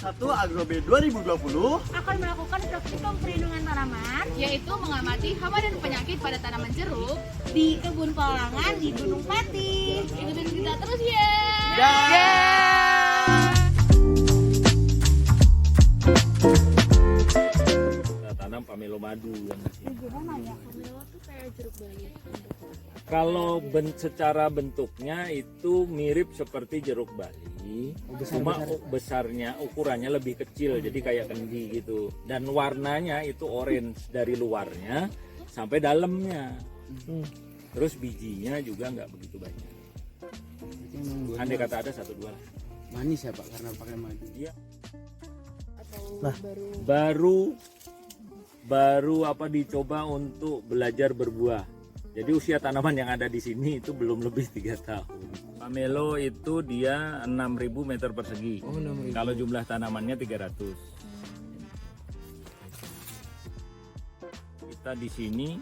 Agrobe 2020 akan melakukan praktikum perlindungan tanaman, yaitu mengamati hama dan penyakit pada tanaman jeruk. di kebun pelangan di Gunung Pati. Ikutin kita terus ya. Kita tanam pamelo madu yang di sini. Gimana ya? Pamelo tuh kayak jeruk bali. Kalau secara bentuknya itu mirip seperti jeruk bali, cuma besarnya ukurannya lebih kecil, jadi kayak kendi gitu. Dan warnanya itu orange dari luarnya sampai dalamnya. Terus bijinya juga nggak begitu banyak. Andai kata ada 1-2 lah. Manis ya Pak karena pakai madu. Iya. Atau Baru apa dicoba untuk belajar berbuah. Jadi usia tanaman yang ada di sini itu belum lebih 3 tahun. Pamelo itu dia 6.000 meter persegi. Oh, 6.000. Kalau jumlah tanamannya 300. Kita di sini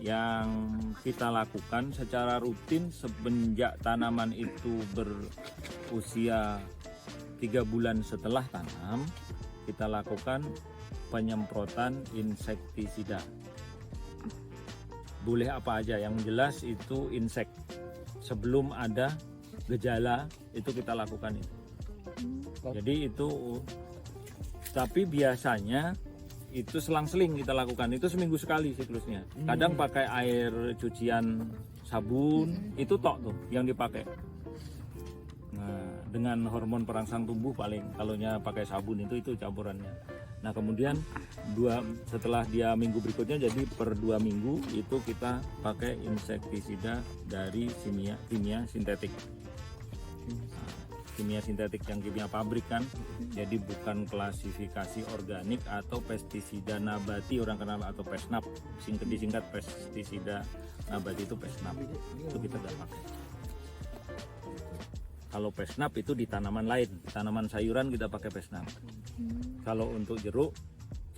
yang kita lakukan secara rutin semenjak tanaman itu berusia 3 bulan setelah tanam, kita lakukan penyemprotan insektisida. Boleh apa aja, yang jelas itu insek. Sebelum ada gejala itu kita lakukan itu. Jadi itu, tapi biasanya itu selang-seling kita lakukan, itu seminggu sekali siklusnya. Kadang pakai air cucian sabun, itu tok tuh yang dipakai. Nah, dengan hormon perangsang tubuh paling, kalaunya pakai sabun itu campurannya. Nah kemudian setelah dia minggu berikutnya, jadi per 2 minggu itu kita pakai insektisida dari kimia sintetik. Kimia sintetik yang kimia pabrik kan, jadi bukan klasifikasi organik atau pestisida nabati orang kenal, atau pesnap, disingkat pestisida nabati itu pesnap, itu kita nggak pakai. Kalau pesnap itu di tanaman lain, tanaman sayuran kita pakai pesnap. Kalau untuk jeruk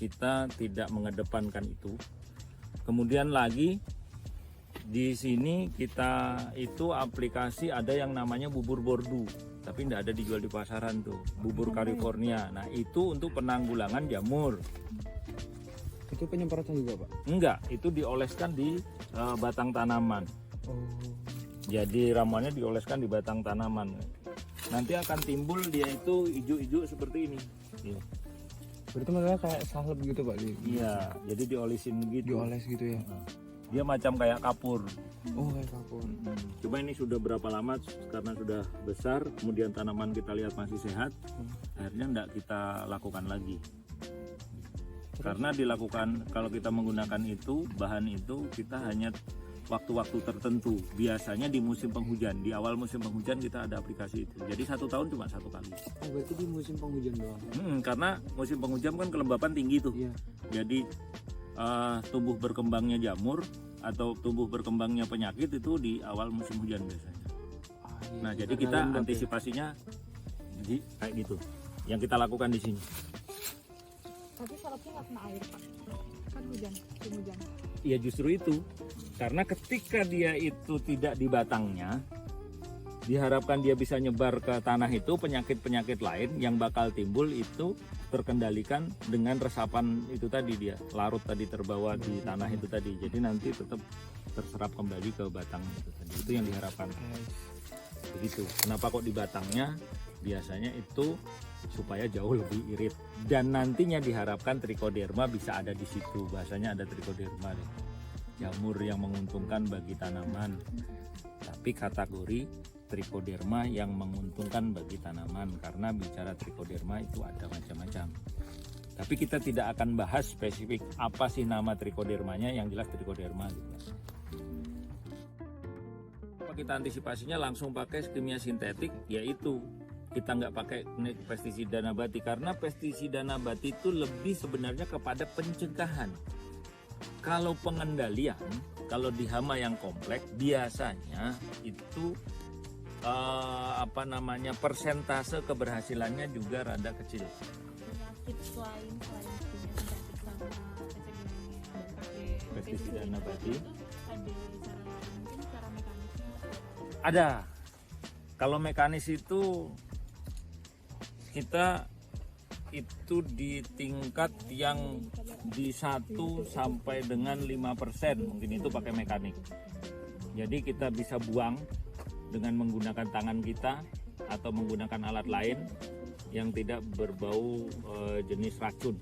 kita tidak mengedepankan itu. Kemudian lagi di sini kita itu aplikasi ada yang namanya bubur bordu, tapi tidak ada dijual di pasaran tuh, bubur California. Nah itu untuk penanggulangan jamur. Itu penyemprotan juga Pak? Enggak, itu dioleskan di batang tanaman. Jadi ramuannya dioleskan di batang tanaman. Nanti akan timbul dia itu hijau-hijau seperti ini. Iya. Berarti maksudnya kayak salep gitu Pak? Iya, jadi diolesin gitu. Dioles gitu ya? Dia macam kayak kapur. Oh kayak kapur. Coba ini sudah berapa lama karena sudah besar, kemudian tanaman kita lihat masih sehat, akhirnya enggak kita lakukan lagi. Karena dilakukan, kalau kita menggunakan itu, bahan itu kita hanya waktu-waktu tertentu, biasanya di musim penghujan. Di awal musim penghujan kita ada aplikasi itu, jadi 1 tahun cuma 1 kali. Oh berarti di musim penghujan doang? Karena musim penghujan kan kelembapan tinggi tuh. Iya. Jadi tumbuh berkembangnya jamur atau tumbuh berkembangnya penyakit itu di awal musim hujan biasanya. Iya, Nah jadi kita antisipasinya kayak gitu, yang kita lakukan di sini. Tapi salapnya nggak kena air Pak, kan musim hujan. Ya justru itu, karena ketika dia itu tidak di batangnya, diharapkan dia bisa nyebar ke tanah itu, penyakit-penyakit lain yang bakal timbul itu terkendalikan dengan resapan itu tadi, dia larut tadi terbawa di tanah itu tadi, jadi nanti tetap terserap kembali ke batang itu tadi. Itu yang diharapkan. Begitu. Kenapa kok di batangnya? Biasanya itu supaya jauh lebih irit, dan nantinya diharapkan trichoderma bisa ada di situ. Bahasanya ada trichoderma deh, jamur yang menguntungkan bagi tanaman, tapi kategori trichoderma yang menguntungkan bagi tanaman, karena bicara trichoderma itu ada macam-macam. Tapi kita tidak akan bahas spesifik apa sih nama trichodermanya, yang jelas trichoderma gitu. Kita antisipasinya langsung pakai kimia sintetik, yaitu kita nggak pakai pestisida nabati, karena pestisida nabati itu lebih sebenarnya kepada pencegahan. Kalau pengendalian, kalau di hama yang kompleks biasanya itu persentase keberhasilannya juga rada kecil. Tips lain selain kimia sintetik sama pencegahannya pakai Pestisida nabati. itu ada cara lain, mungkin cara mekanisnya? Ada. Kalau mekanis itu kita itu di tingkat yang di 1 sampai dengan 5%, mungkin itu pakai mekanik. Jadi kita bisa buang dengan menggunakan tangan kita atau menggunakan alat lain yang tidak berbau jenis racun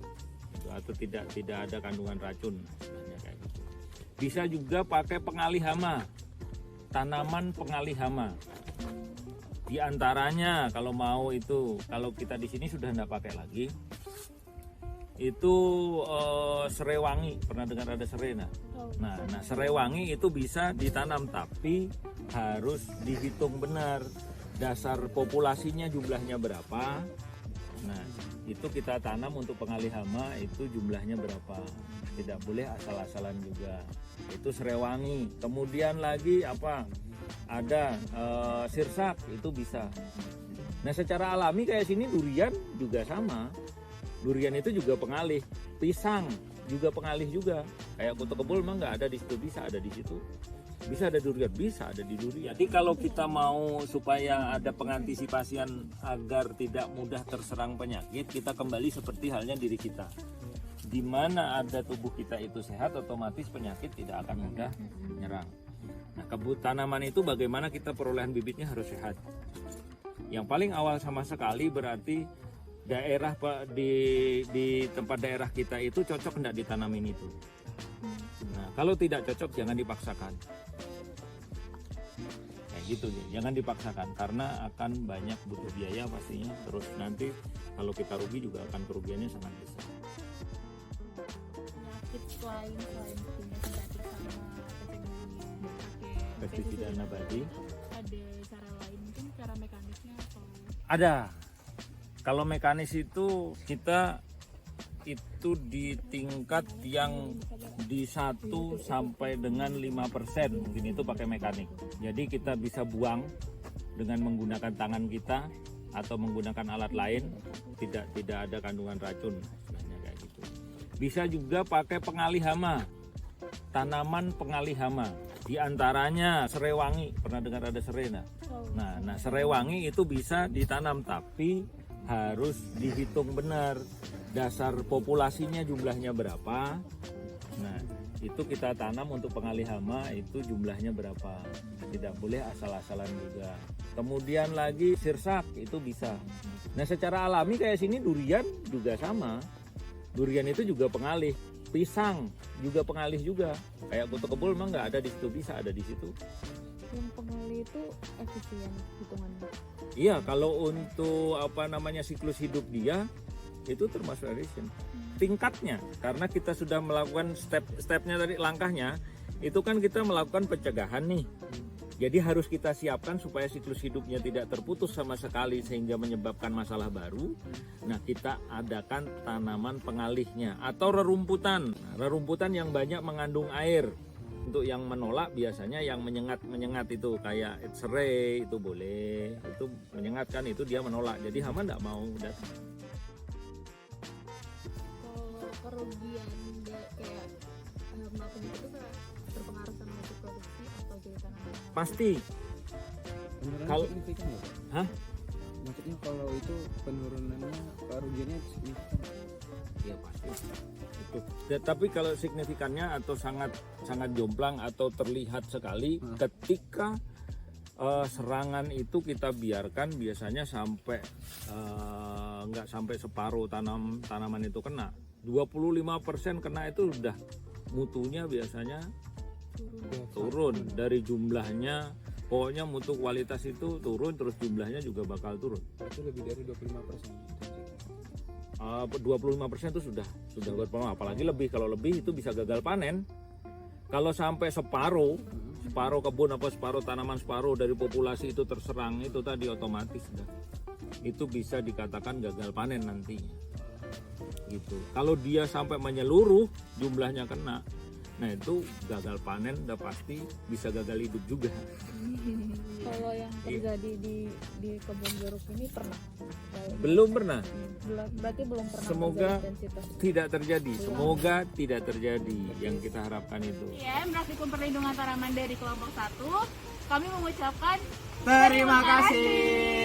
atau tidak ada kandungan racun. Kayak gitu. Bisa juga pakai pengalih hama, tanaman pengalih hama. Di antaranya kalau mau itu, kalau kita di sini sudah tidak pakai lagi, itu serai wangi. Pernah dengar ada serai? Nah, serai wangi itu bisa ditanam, tapi harus dihitung benar dasar populasinya jumlahnya berapa. Nah, itu kita tanam untuk pengalih hama, itu jumlahnya berapa. Tidak boleh asal-asalan juga. Itu serai wangi. Kemudian lagi apa? Ada sirsak, itu bisa. Nah, secara alami kayak sini durian juga sama. Durian itu juga pengalih. Pisang juga pengalih juga. Kayak kutu kebul memang nggak ada di situ, bisa ada di situ. Bisa ada durian, bisa ada di durian. Jadi kalau kita mau supaya ada pengantisipasian agar tidak mudah terserang penyakit, kita kembali seperti halnya diri kita. Di mana ada tubuh kita itu sehat, otomatis penyakit tidak akan mudah menyerang. Nah, tanaman itu bagaimana kita perolehan bibitnya harus sehat. Yang paling awal sama sekali berarti daerah di tempat daerah kita itu cocok enggak ditanamin itu. Nah, kalau tidak cocok jangan dipaksakan. Kayak gitu ya, jangan dipaksakan karena akan banyak butuh biaya pastinya. Terus nanti kalau kita rugi juga akan kerugiannya sangat besar. Penyakit selain kimia sintetik sama pakai Pestisida nabati. ada cara lain, mungkin cara mekanisnya atau Ada. Kalau mekanis itu kita itu di tingkat yang di 1 sampai dengan 5%, mungkin itu pakai mekanik. Jadi kita bisa buang dengan menggunakan tangan kita atau menggunakan alat lain, tidak ada kandungan racun, istilahnya kayak gitu. Bisa juga pakai pengalih hama, tanaman pengalih hama. Di antaranya serai wangi. Pernah dengar ada serai? Nah, serai wangi itu bisa ditanam, tapi harus dihitung benar dasar populasinya jumlahnya berapa. Nah, itu kita tanam untuk pengalih hama, itu jumlahnya berapa. Tidak boleh asal-asalan juga. Kemudian lagi sirsak, itu bisa. Nah, secara alami kayak sini durian juga sama. Durian itu juga pengalih. Pisang juga pengalih juga. Kayak kutu kebul memang nggak ada di situ, bisa ada di situ. yang pengalih itu efisien hitungannya? Iya, kalau untuk siklus hidup dia itu termasuk efisien. Tingkatnya, karena kita sudah melakukan stepnya tadi, langkahnya itu kan kita melakukan pencegahan nih. Jadi harus kita siapkan supaya siklus hidupnya tidak terputus sama sekali sehingga menyebabkan masalah baru. Nah, kita adakan tanaman pengalihnya atau rerumputan. Nah, rerumputan yang banyak mengandung air. Untuk yang menolak biasanya yang menyengat itu kayak serai itu boleh, itu menyengatkan, itu dia menolak. Jadi hama enggak mau datang. Kalau kerugian kayak hama penyakit itu berpengaruh sama produksi atau jadi tanaman? Pasti. Penurunan Kalau- signifikan nggak, Pak? Hah? Maksudnya kalau itu penurunannya kerugiannya signifikan? Iya pasti. Itu. Ya, tapi kalau signifikannya atau sangat jomplang atau terlihat sekali ketika serangan itu kita biarkan biasanya sampai nggak sampai separuh tanaman itu kena. 25% kena itu udah mutunya biasanya turun dari jumlahnya. Pokoknya mutu kualitas itu turun, terus jumlahnya juga bakal turun. Itu lebih dari 25%. 25% itu sudah berpengaruh, apalagi lebih. Kalau lebih itu bisa gagal panen. Kalau sampai separuh kebun apa separuh tanaman, separuh dari populasi itu terserang, itu tadi otomatis sudah. Itu bisa dikatakan gagal panen nantinya. Gitu. Kalau dia sampai menyeluruh jumlahnya kena, nah itu gagal panen, udah pasti bisa gagal hidup juga. Kalau yang terjadi di kebun jeruk ini pernah? Belum pernah. Berarti belum pernah. Semoga terjadi intensitas. tidak terjadi. Semoga tidak terjadi yang kita harapkan itu. Ya, Praktikum Perlindungan Tanaman dari kelompok 1, kami mengucapkan Terima kasih.